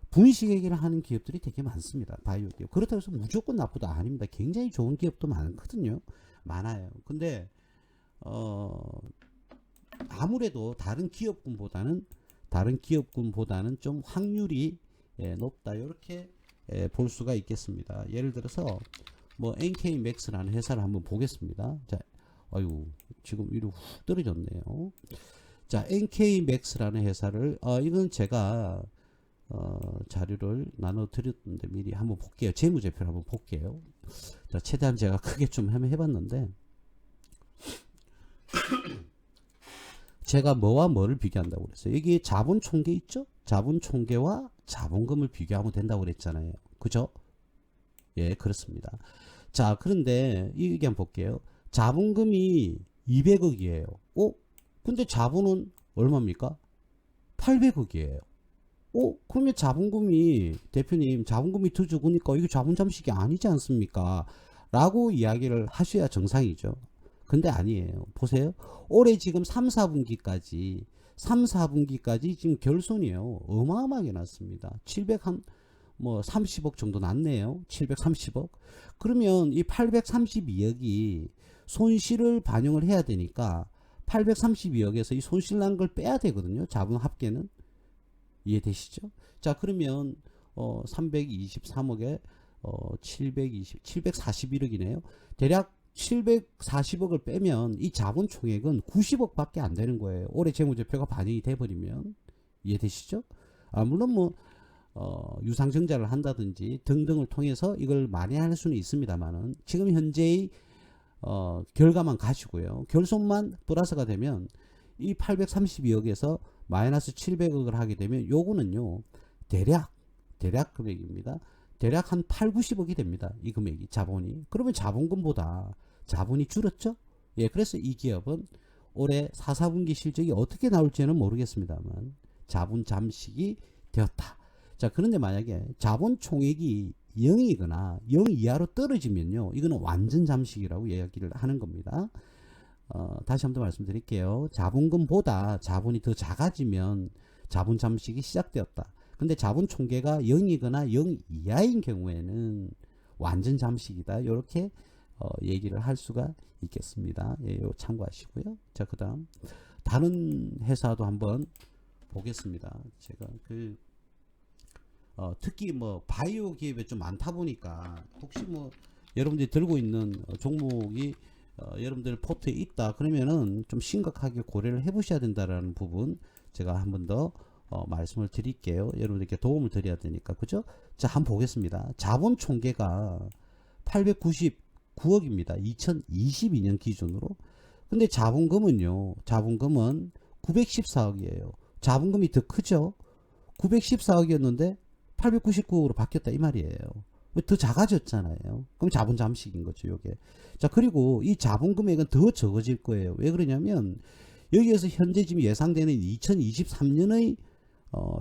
분식회계를 하는 기업들이 되게 많습니다. 바이오 기업. 그렇다고 해서 무조건 나쁘다 아닙니다. 굉장히 좋은 기업도 많거든요. 많아요. 근데 아무래도 다른 기업군보다는 좀 확률이 높다. 이렇게 볼 수가 있겠습니다. 예를 들어서 뭐 NK맥스라는 회사를 한번 보겠습니다. 자, 아유, 지금 위로 훅 떨어졌네요. 자, NK맥스라는 회사를 이건 제가 자료를 나눠 드렸는데 미리 한번 볼게요. 재무제표를 한번 볼게요. 자, 최대한 제가 크게 좀 해봤는데 제가 뭐와 뭐를 비교한다고 그랬어요. 여기 자본 총계 있죠? 자본 총계와 자본금을 비교하면 된다고 그랬잖아요. 그죠? 예, 그렇습니다. 자, 그런데 이게 한번 볼게요. 자본금이 200억이에요. 근데 자본은 얼마입니까? 800억이에요. 그러면 자본금이, 대표님, 자본금이 더 적으니까 이거 자본 잠식이 아니지 않습니까? 라고 이야기를 하셔야 정상이죠. 근데 아니에요. 보세요. 올해 지금 3, 4분기까지 지금 결손이요. 어마어마하게 났습니다. 30억 정도 났네요. 730억. 그러면 이 832억이 손실을 반영을 해야 되니까 832억에서 이 손실 난 걸 빼야 되거든요. 자본 합계는. 이해되시죠? 자, 그러면 323억에 741억이네요. 대략 740억을 빼면 이 자본 총액은 90억밖에 안 되는 거예요. 올해 재무제표가 반영이 돼 버리면. 이해되시죠? 물론 뭐 유상증자를 한다든지 등등을 통해서 이걸 만회할 수는 있습니다만은 지금 현재의 결과만 가지고요. 결손만 플러스가 되면 이 832억에서 마이너스 700억을 하게 되면 요거는요. 대략 금액입니다. 대략 한 8, 90억이 됩니다. 이 금액이 자본이. 그러면 자본금보다 자본이 줄었죠? 예, 그래서 이 기업은 올해 4, 4분기 실적이 어떻게 나올지는 모르겠습니다만 자본 잠식이 되었다. 자, 그런데 만약에 자본 총액이 0이거나 0 이하로 떨어지면요. 이거는 완전 잠식이라고 이야기를 하는 겁니다. 다시 한번 말씀드릴게요. 자본금보다 자본이 더 작아지면 자본 잠식이 시작되었다. 근데 자본 총계가 0이거나 0 이하인 경우에는 완전 잠식이다. 이렇게 얘기를 할 수가 있겠습니다. 예, 요 참고하시고요. 자, 그 다음 다른 회사도 한번 보겠습니다. 제가 특히 뭐 바이오 기업에 좀 많다 보니까 혹시 뭐 여러분들이 들고 있는 종목이 여러분들 포트에 있다 그러면은 좀 심각하게 고려를 해 보셔야 된다라는 부분 제가 한 번 더 말씀을 드릴게요. 여러분들께 도움을 드려야 되니까. 그죠? 자, 한번 보겠습니다. 자본 총계가 899억입니다. 2022년 기준으로. 근데 자본금은요. 자본금은 914억이에요. 자본금이 더 크죠? 914억이었는데 899억으로 바뀌었다 이 말이에요. 더 작아졌잖아요. 그럼 자본 잠식인 거죠, 요게. 자, 그리고 이 자본 금액은 더 적어질 거예요. 왜 그러냐면 여기에서 현재 지금 예상되는 2023년의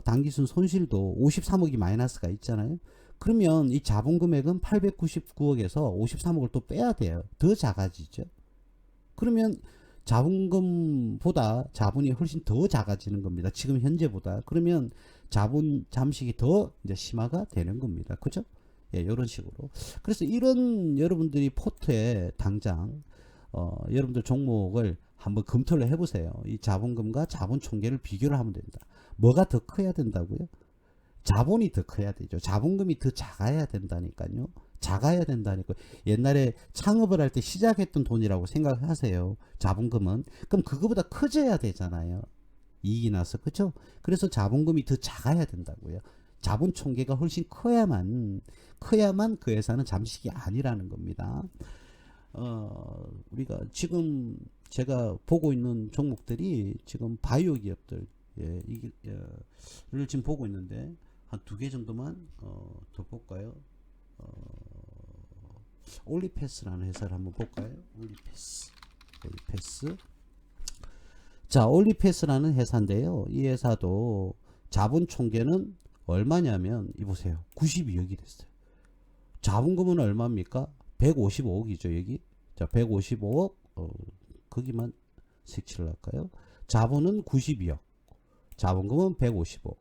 당기순 손실도 53억이 마이너스가 있잖아요. 그러면 이 자본 금액은 899억에서 53억을 또 빼야 돼요. 더 작아지죠. 그러면 자본금보다 자본이 훨씬 더 작아지는 겁니다. 지금 현재보다. 그러면 자본 잠식이 더 이제 심화가 되는 겁니다. 그죠? 예, 이런 식으로. 그래서 이런 여러분들이 포트에 당장 여러분들 종목을 한번 검토를 해보세요. 이 자본금과 자본 총계를 비교를 하면 됩니다. 뭐가 더 커야 된다고요? 자본이 더 커야 되죠. 자본금이 더 작아야 된다니까요. 작아야 된다니까. 옛날에 창업을 할 때 시작했던 돈이라고 생각하세요. 자본금은. 그럼 그거보다 커져야 되잖아요. 이익이 나서. 그죠? 그래서 자본금이 더 작아야 된다고요. 자본 총계가 훨씬 커야만 그 회사는 잠식이 아니라는 겁니다. 우리가 지금 제가 보고 있는 종목들이 지금 바이오 기업들, 예, 를 지금 보고 있는데 한 2개 정도만 더 볼까요? 올리패스라는 회사를 한번 볼까요? 올리패스. 자, 올리패스라는 회사인데요. 이 회사도 자본 총계는 얼마냐면 이보세요. 92억이 됐어요. 자본금은 얼마입니까? 155억이죠, 여기. 자, 155억. 거기만 색칠을 할까요? 자본은 92억. 자본금은 155억.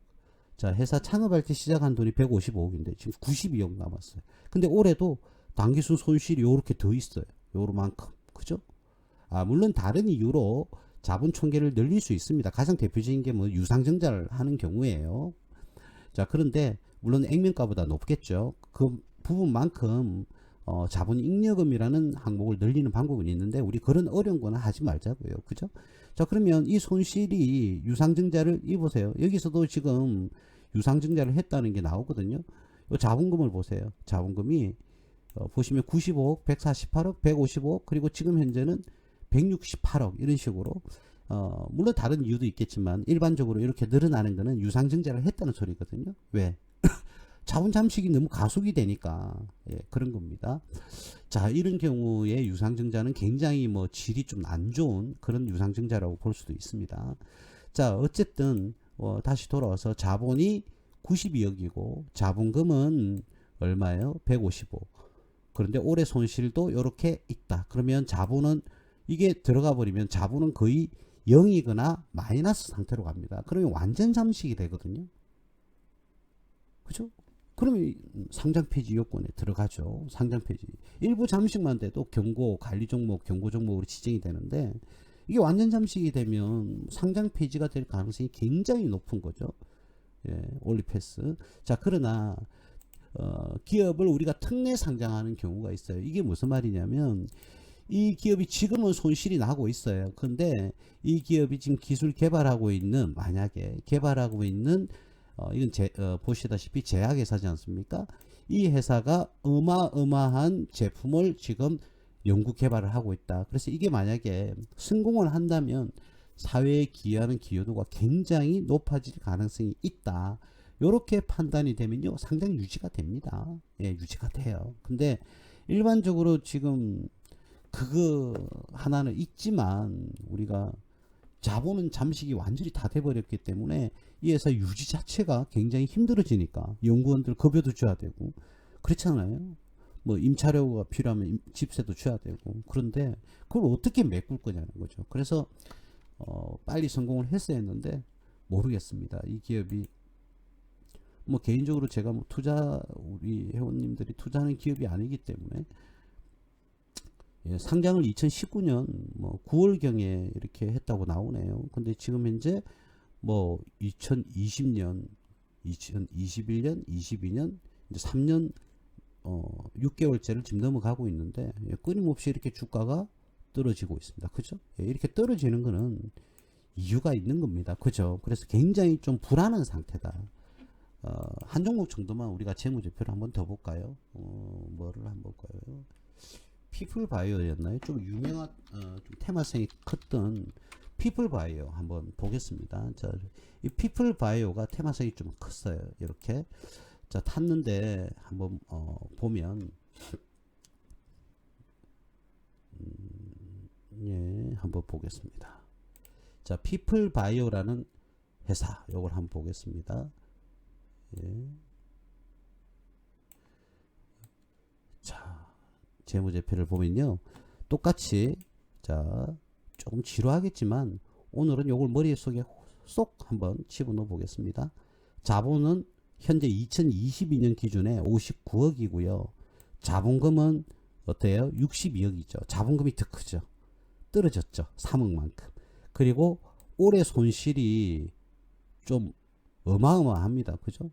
자, 회사 창업할 때 시작한 돈이 155억인데 지금 92억 남았어요. 근데 올해도 당기순 손실이 요렇게 더 있어요. 요만큼. 그죠? 물론 다른 이유로 자본 총계를 늘릴 수 있습니다. 가장 대표적인 게 뭐 유상증자를 하는 경우에요. 자, 그런데 물론 액면가보다 높겠죠. 그 부분만큼 자본 잉여금이라는 항목을 늘리는 방법은 있는데 우리 그런 어려운 거는 하지 말자고요. 그죠? 자, 그러면 이 손실이 유상증자를 이보세요. 여기서도 지금 유상증자를 했다는 게 나오거든요. 이 자본금을 보세요. 자본금이 보시면 95억, 148억, 155억, 그리고 지금 현재는 168억 이런 식으로 물론 다른 이유도 있겠지만 일반적으로 이렇게 늘어나는 거는 유상증자를 했다는 소리거든요. 왜? 자본 잠식이 너무 가속이 되니까 그런 겁니다. 자, 이런 경우에 유상증자는 굉장히 뭐 질이 좀 안 좋은 그런 유상증자라고 볼 수도 있습니다. 자, 어쨌든 다시 돌아와서 자본이 92억이고 자본금은 얼마예요? 155억. 그런데 올해 손실도 이렇게 있다. 그러면 자본은 이게 들어가 버리면 자본은 거의 0이거나 마이너스 상태로 갑니다. 그러면 완전 잠식이 되거든요. 그죠? 그러면 상장 폐지 요건에 들어가죠. 상장 폐지. 일부 잠식만 돼도 경고, 관리 종목, 경고 종목으로 지정이 되는데 이게 완전 잠식이 되면 상장 폐지가 될 가능성이 굉장히 높은 거죠. 예, 올리패스. 자, 그러나 기업을 우리가 특례 상장하는 경우가 있어요. 이게 무슨 말이냐면 이 기업이 지금은 손실이 나고 있어요. 근데 이 기업이 지금 기술 개발하고 있는 만약에 개발하고 있는 이건 보시다시피 제약회사지 않습니까? 이 회사가 어마어마한 제품을 지금 연구 개발을 하고 있다. 그래서 이게 만약에 성공을 한다면 사회에 기여하는 기여도가 굉장히 높아질 가능성이 있다. 이렇게 판단이 되면요, 상장 유지가 됩니다. 예, 유지가 돼요. 근데 일반적으로 지금 그거 하나는 있지만 우리가 자본은 잠식이 완전히 다 돼버렸기 때문에 이 회사 유지 자체가 굉장히 힘들어지니까 연구원들 급여도 줘야 되고 그렇잖아요. 뭐 임차료가 필요하면 집세도 줘야 되고. 그런데 그걸 어떻게 메꿀 거냐는 거죠. 그래서 빨리 성공을 했어야 했는데 모르겠습니다. 이 기업이 뭐 개인적으로 제가 뭐 우리 회원님들이 투자하는 기업이 아니기 때문에 상장을 2019년 뭐 9월경에 이렇게 했다고 나오네요. 근데 지금 현재 뭐 2020년, 2021년, 22년 이제 3년 6개월째를 지금 넘어가고 있는데 끊임없이 이렇게 주가가 떨어지고 있습니다. 그죠? 이렇게 떨어지는 거는 이유가 있는 겁니다. 그죠? 그래서 굉장히 좀 불안한 상태다. 한 종목 정도만 우리가 재무제표를 한번 더 볼까요? 뭐를 한번 볼까요? 피플바이오였나요? 좀 유명한 좀 테마성이 컸던 피플바이오 한번 보겠습니다. 자, 이 피플바이오가 테마성이 좀 컸어요. 이렇게. 자, 탔는데 한번 보면 예, 한번 보겠습니다. 자, 피플바이오라는 회사 요걸 한번 보겠습니다. 예. 자, 재무제표를 보면요, 똑같이 자 조금 지루하겠지만 오늘은 요걸 머릿속에 쏙 한번 집어넣어 보겠습니다. 자본은 현재 2022년 기준에 59억이고요. 자본금은 어때요? 62억이죠. 자본금이 더 크죠. 떨어졌죠. 3억만큼. 그리고 올해 손실이 좀 어마어마합니다. 그죠?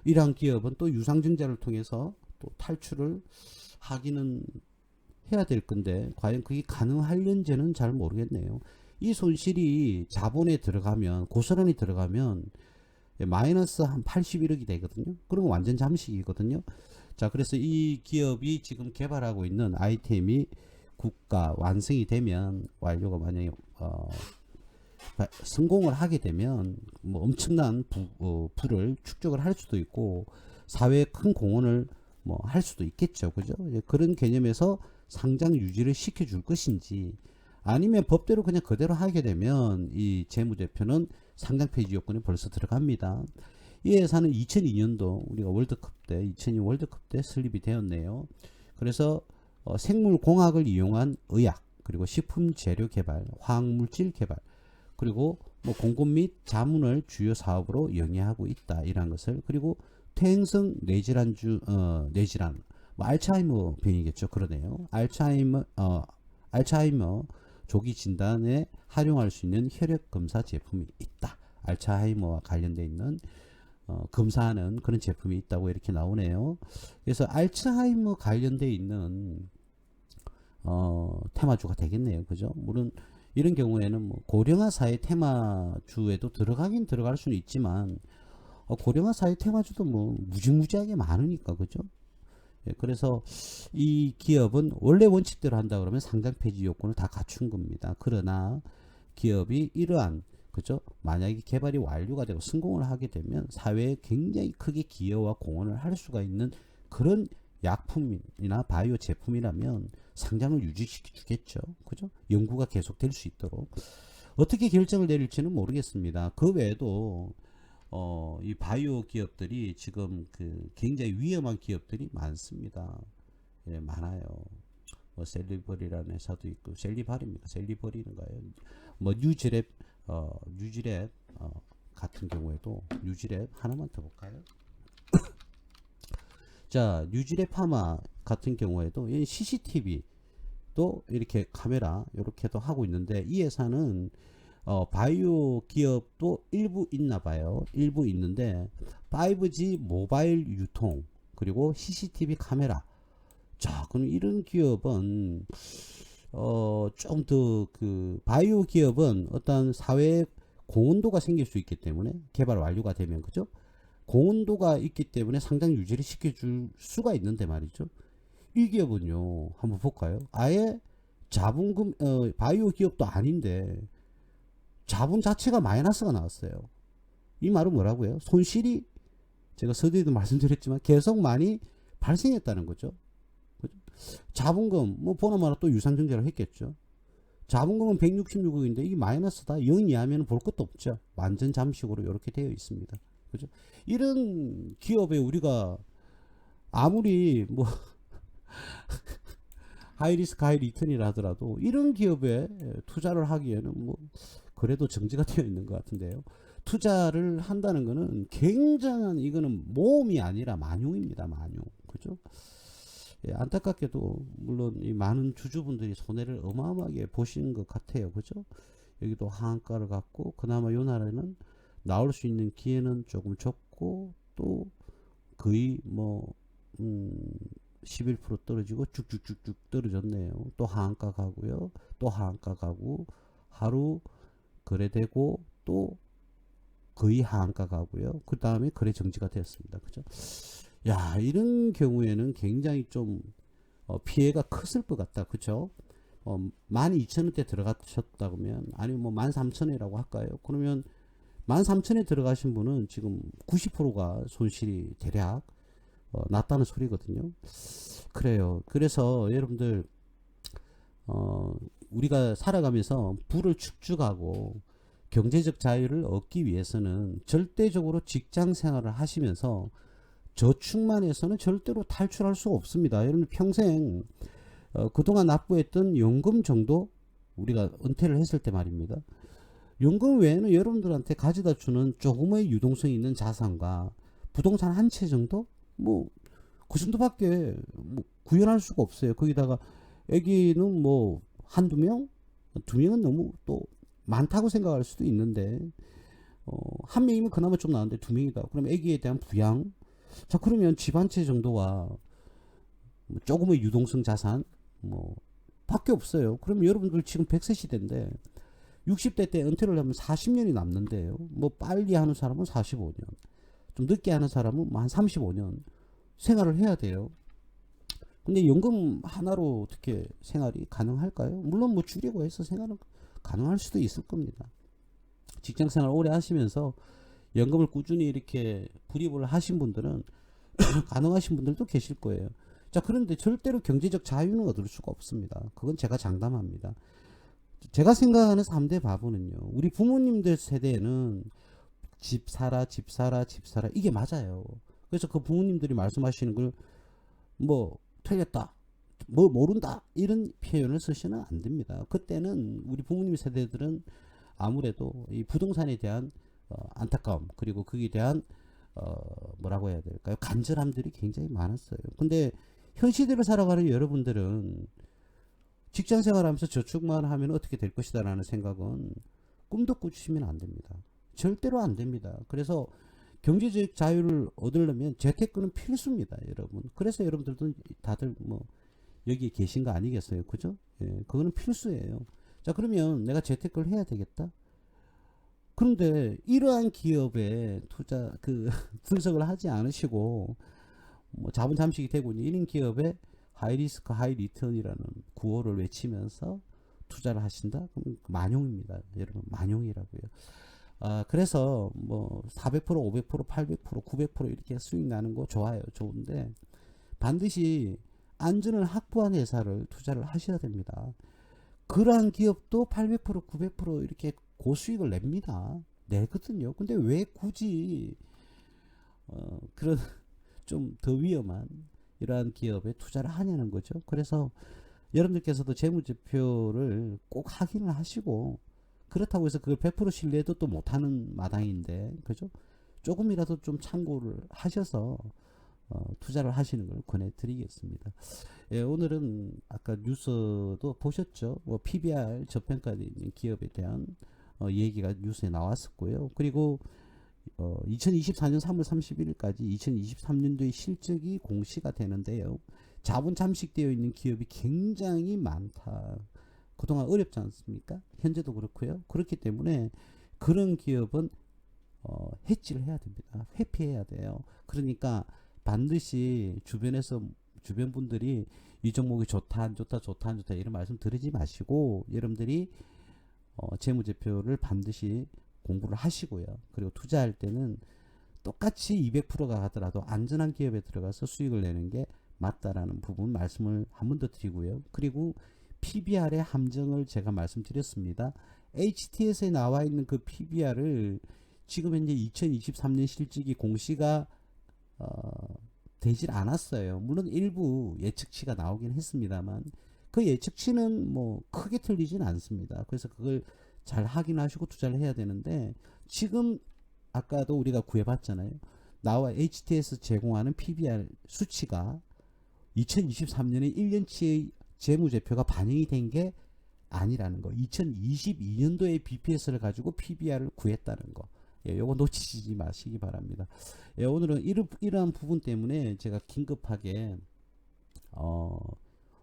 이러한 기업은 또 유상증자를 통해서 또 탈출을 하기는 해야 될 건데 과연 그게 가능할런지는 잘 모르겠네요. 이 손실이 자본에 들어가면, 고스란히 들어가면 마이너스 한 81억이 되거든요. 그러면 완전 잠식이거든요. 자, 그래서 이 기업이 지금 개발하고 있는 아이템이 국가 완성이 되면, 완료가 만약에 성공을 하게 되면 뭐 엄청난 부를 축적을 할 수도 있고 사회에 큰 공헌을 뭐 할 수도 있겠죠. 그죠? 그런 개념에서 상장 유지를 시켜줄 것인지, 아니면 법대로 그냥 그대로 하게 되면 이 재무제표는 상장 폐지 요건이 벌써 들어갑니다. 이 회사는 2002년도 우리가 월드컵 때, 2002 월드컵 때 설립이 되었네요. 그래서 생물공학을 이용한 의약, 그리고 식품 재료 개발, 화학물질 개발, 그리고 뭐 공급 및 자문을 주요 사업으로 영위하고 있다. 이런 것을, 그리고 퇴행성 뇌질환 뇌질환, 뭐 알츠하이머 병이겠죠. 그러네요. 알츠하이머 조기 진단에 활용할 수 있는 혈액 검사 제품이 있다. 알츠하이머와 관련되어 있는 검사하는 그런 제품이 있다고 이렇게 나오네요. 그래서 알츠하이머 관련되어 있는 테마주가 되겠네요. 그죠? 물론 이런 경우에는 뭐 고령화 사회 테마주에도 들어가긴 들어갈 수는 있지만 고령화 사회 테마주도 뭐 무지무지하게 많으니까. 그죠? 예, 그래서 이 기업은 원래 원칙대로 한다 그러면 상장 폐지 요건을 다 갖춘 겁니다. 그러나 기업이 이러한, 그죠? 만약에 개발이 완료가 되고 성공을 하게 되면 사회에 굉장히 크게 기여와 공헌을 할 수가 있는 그런 약품이나 바이오 제품이라면 상장을 유지시켜 주겠죠. 그죠? 연구가 계속될 수 있도록. 어떻게 결정을 내릴지는 모르겠습니다. 그 외에도 이 바이오 기업들이 지금 그 굉장히 위험한 기업들이 많습니다. 예, 많아요. 뭐 셀리버리라는 회사도 있고, 셀리발입니까? 셀리버리인가요? 뭐 뉴질랩 같은 경우에도, 뉴질랩 하나만 더 볼까요? 자, 뉴질랩 파마 같은 경우에도 이 CCTV도 이렇게 카메라 이렇게도 하고 있는데, 이 회사는 바이오 기업도 일부 있나 봐요. 일부 있는데 5G 모바일 유통, 그리고 CCTV 카메라. 자, 그럼 이런 기업은 좀 더 그 바이오 기업은 어떤 사회에 공헌도가 생길 수 있기 때문에, 개발 완료가 되면, 그죠? 공헌도가 있기 때문에 상장 유지를 시켜줄 수가 있는데 말이죠. 이 기업은요, 한번 볼까요? 아예 자본금 바이오 기업도 아닌데 자본 자체가 마이너스가 나왔어요. 이 말은 뭐라고요? 손실이, 제가 서두에도 말씀드렸지만 계속 많이 발생했다는 거죠. 그죠? 자본금 뭐 보나마나 또 유상증자를 했겠죠. 자본금은 166억인데 이게 마이너스다, 0 이하면 볼 것도 없죠. 완전 잠식으로 이렇게 되어 있습니다. 그죠? 이런 기업에 우리가 아무리 뭐 하이리스크 하이리턴이라 하더라도 이런 기업에 투자를 하기에는 뭐 그래도 정지가 되어 있는 것 같은데요. 투자를 한다는 거는 굉장한, 이거는 모험이 아니라 만용입니다. 만용. 그죠? 예, 안타깝게도 물론 이 많은 주주분들이 손해를 어마어마하게 보시는 것 같아요. 그죠? 여기도 하한가를 갖고 그나마 요 나라는 나올 수 있는 기회는 조금 적고, 또 거의 뭐 11% 떨어지고 쭉쭉쭉쭉 떨어졌네요. 또 하한가 가고요. 또 하한가 가고, 하루 거래되고 또 거의 하한가 가고요. 그 다음에 거래 정지가 되었습니다. 그죠? 야, 이런 경우에는 굉장히 좀 피해가 컸을 것 같다. 그죠? 12,000원대 들어가셨다 그러면, 아니면 뭐 13,000원이라고 할까요? 그러면 13,000에 들어가신 분은 지금 90%가 손실이 대략 났다는 소리거든요. 그래요. 그래서 여러분들 우리가 살아가면서 부를 축적하고 경제적 자유를 얻기 위해서는 절대적으로 직장 생활을 하시면서 저축만 해서는 절대로 탈출할 수 없습니다. 여러분 평생 그동안 납부했던 연금 정도 우리가 은퇴를 했을 때 말입니다. 연금 외에는 여러분들한테 가져다 주는 조금의 유동성이 있는 자산과 부동산 한 채 정도? 뭐 그 정도밖에 뭐 구현할 수가 없어요. 거기다가 애기는 뭐 한두 명? 두 명은 너무 또 많다고 생각할 수도 있는데 한 명이면 그나마 좀 나은데 두 명이다. 그럼 애기에 대한 부양? 자 그러면 집 한 채 정도와 뭐 조금의 유동성 자산 뭐 밖에 없어요. 그럼 여러분들 지금 100세 시대인데 60대 때 은퇴를 하면 40년이 남는데요. 뭐 빨리 하는 사람은 45년, 좀 늦게 하는 사람은 한 35년 생활을 해야 돼요. 근데 연금 하나로 어떻게 생활이 가능할까요? 물론 뭐 줄이고 해서 생활은 가능할 수도 있을 겁니다. 직장 생활 오래 하시면서 연금을 꾸준히 이렇게 불입을 하신 분들은 가능하신 분들도 계실 거예요. 자, 그런데 절대로 경제적 자유는 얻을 수가 없습니다. 그건 제가 장담합니다. 제가 생각하는 3대 바보는요. 우리 부모님들 세대에는 집 사라, 집 사라, 집 사라. 이게 맞아요. 그래서 그 부모님들이 말씀하시는 걸 뭐 틀렸다, 뭐 모른다 이런 표현을 쓰시면 안 됩니다. 그때는 우리 부모님 세대들은 아무래도 이 부동산에 대한 안타까움 그리고 거기에 대한 뭐라고 해야 될까요? 간절함들이 굉장히 많았어요. 근데 현 시대를 살아가는 여러분들은 직장 생활하면서 저축만 하면 어떻게 될 것이다 라는 생각은 꿈도 꾸시면 안 됩니다. 절대로 안 됩니다. 그래서 경제적 자유를 얻으려면 재테크는 필수입니다, 여러분. 그래서 여러분들도 다들 뭐 여기 계신 거 아니겠어요, 그죠? 예, 그거는 필수예요. 자, 그러면 내가 재테크를 해야 되겠다. 그런데 이러한 기업에 투자 분석을 하지 않으시고 뭐 자본 잠식이 되고 있는 이런 기업에 하이 리스크 하이 리턴이라는 구호를 외치면서 투자를 하신다? 그럼 만용입니다, 여러분. 만용이라고요. 그래서 뭐 400%, 500%, 800%, 900% 이렇게 수익 나는 거 좋아요. 좋은데 반드시 안전을 확보한 회사를 투자를 하셔야 됩니다. 그러한 기업도 800%, 900% 이렇게 고수익을 냅니다. 내거든요. 근데 왜 굳이 그런 좀 더 위험한 이러한 기업에 투자를 하냐는 거죠. 그래서 여러분들께서도 재무제표를 꼭 확인을 하시고, 그렇다고 해서 그걸 100% 신뢰도 또 못하는 마당인데, 그죠? 조금이라도 좀 참고를 하셔서 투자를 하시는 걸 권해드리겠습니다. 예, 오늘은 아까 뉴스도 보셨죠? 뭐 PBR 저평가되어 있는 기업에 대한 얘기가 뉴스에 나왔었고요. 그리고 2024년 3월 31일까지 2023년도의 실적이 공시가 되는데요. 자본 잠식되어 있는 기업이 굉장히 많다. 그동안 어렵지 않습니까? 현재도 그렇고요. 그렇기 때문에 그런 기업은 해지를 해야 됩니다. 회피해야 돼요. 그러니까 반드시 주변 분들이 이 종목이 좋다 안 좋다 좋다 안 좋다 이런 말씀 드리지 마시고, 여러분들이 재무제표를 반드시 공부를 하시고요. 그리고 투자할 때는 똑같이 200%가 가더라도 안전한 기업에 들어가서 수익을 내는 게 맞다라는 부분 말씀을 한 번 더 드리고요. 그리고 PBR의 함정을 제가 말씀드렸습니다. HTS에 나와 있는 그 PBR을 지금 현재 2023년 실적이 공시가 되질 않았어요. 물론 일부 예측치가 나오긴 했습니다만 그 예측치는 뭐 크게 틀리진 않습니다. 그래서 그걸 잘 확인하시고 투자를 해야 되는데, 지금 아까도 우리가 구해봤잖아요. 나와 HTS 제공하는 PBR 수치가 2023년에 1년치의 재무제표가 반영이 된 게 아니라는 거. 2022년도에 BPS를 가지고 PBR을 구했다는 거. 예, 요거 놓치지 마시기 바랍니다. 예, 오늘은 이러한 부분 때문에 제가 긴급하게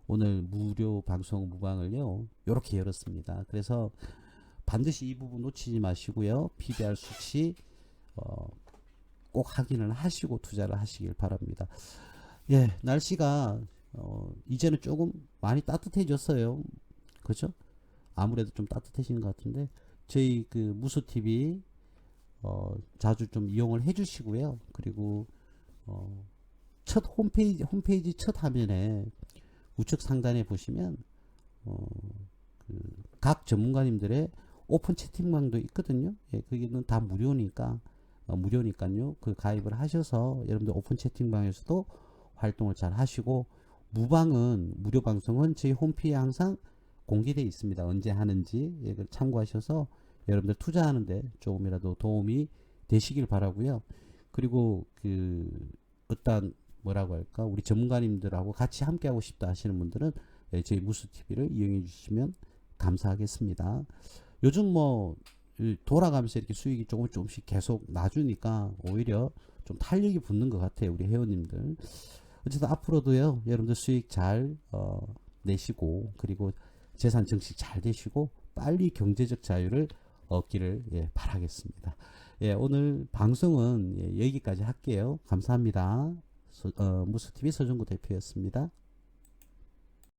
오늘 무료 방송 무방을요 요렇게 열었습니다. 그래서 반드시 이 부분 놓치지 마시고요. PBR 수치 꼭 확인을 하시고 투자를 하시길 바랍니다. 예, 날씨가 이제는 조금 많이 따뜻해졌어요. 그죠? 아무래도 좀 따뜻해진 것 같은데, 저희 그 무수TV 자주 좀 이용을 해 주시고요. 그리고 첫 홈페이지 첫 화면에 우측 상단에 보시면 각 전문가님들의 오픈 채팅방도 있거든요. 예, 거기는 다 무료니까 무료니까요. 그 가입을 하셔서 여러분들 오픈 채팅방에서도 활동을 잘 하시고, 무료 방송은 저희 홈페이지에 항상 공개되어 있습니다. 언제 하는지 이걸 참고하셔서 여러분들 투자하는데 조금이라도 도움이 되시길 바라고요. 그리고 어떤 뭐라고 할까, 우리 전문가님들하고 같이 함께 하고 싶다 하시는 분들은 저희 무스TV를 이용해 주시면 감사하겠습니다. 요즘 돌아가면서 이렇게 수익이 조금씩 계속 나주니까 오히려 좀 탄력이 붙는 것 같아요, 우리 회원님들. 어쨌든 앞으로도요, 여러분들 수익 잘 내시고, 그리고 재산 증식 잘 되시고, 빨리 경제적 자유를 얻기를 바라겠습니다. 오늘 방송은 여기까지 할게요. 감사합니다. 무스TV 서정구 대표였습니다.